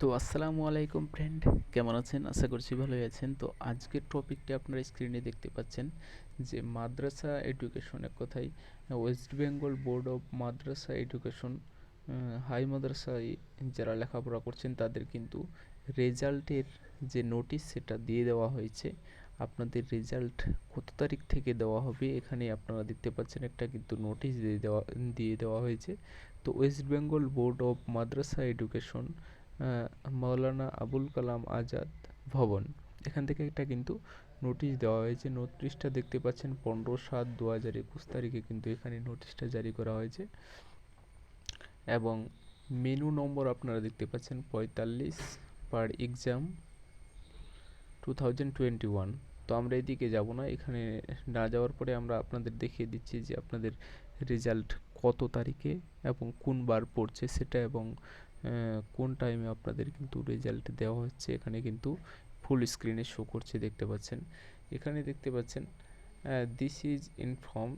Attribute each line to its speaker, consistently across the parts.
Speaker 1: তো আসসালামু আলাইকুম ফ্রেন্ড, কেমন আছেন? আশা করছি ভালোই আছেন। তো আজকের টপিকটা আপনারা স্ক্রিনে দেখতে পাচ্ছেন যে মাদ্রাসা এডুকেশন, এক কথায় West Bengal board of Madrasa education, high মাদ্রাসায় যারা লেখাপড়া করছেন তাদের কিন্তু রেজাল্টের যে নোটিশ সেটা দিয়ে দেওয়া হয়েছে। আপনাদের রেজাল্ট কত তারিখ থেকে দেওয়া হবে এখানে আপনারা দেখতে পাচ্ছেন, একটা কিন্তু নোটিশ দিয়ে দেওয়া হয়েছে। তো west Bengal board of Madrasa education, Maulana Abul Kalam Azad Bhavan, এখান থেকে একটা কিন্তু নোটিশ দেওয়া হয়েছে। নোটিশটা দেখতে পাচ্ছেন 15/7/2021 তারিখে কিন্তু এখানে নোটিশটা জারি করা হয়েছে এবং মেনু নম্বর আপনারা দেখতে পাচ্ছেন 45 পার এক্সাম 2021। তো আমরা এদিকে যাব না, এখানে না যাওয়ার পরে আমরা আপনাদের দেখিয়ে দিচ্ছি যে আপনাদের রেজাল্ট কত তারিখে এবং কোন বার পড়ছে সেটা, এবং কোন টাইমে আপনাদের কিন্তু রেজাল্ট দেওয়া হচ্ছে। এখানে কিন্তু ফুল স্ক্রিনে শো করছে, দেখতে পাচ্ছেন। এখানে দেখতে পাচ্ছেন this is inform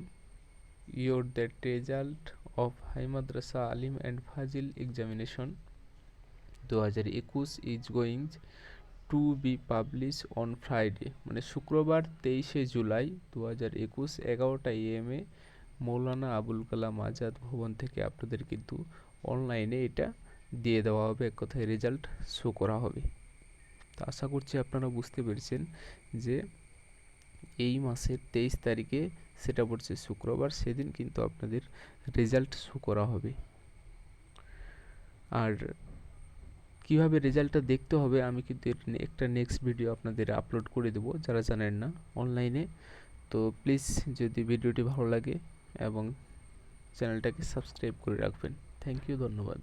Speaker 1: your that result of high মাদ্রাসা আলিম অ্যান্ড ফাজিল examination 2021 is going to be publish on Friday, মানে শুক্রবার 23শে জুলাই 2021 11টা AM মৌলানা আবুল কালাম আজাদ ভবন থেকে আপনাদের কিন্তু অনলাইনে এটা দিয়ে দেওয়া হবে, এক কথায় রেজাল্ট শো করা হবে। তো আশা করছি আপনারা বুঝতে পেরেছেন যে এই মাসের 23 তারিখে, সেটা পড়ছে শুক্রবার, সেদিন কিন্তু আপনাদের রেজাল্ট শো করা হবে। আর কিভাবে রেজাল্টটা দেখতে হবে আমি কিন্তু একটা নেক্সট ভিডিও আপনাদের আপলোড করে দেবো যারা জানেন না অনলাইনে। তো প্লিজ যদি ভিডিওটি ভালো লাগে এবং চ্যানেলটাকে সাবস্ক্রাইব করে রাখবেন। থ্যাংক ইউ, ধন্যবাদ।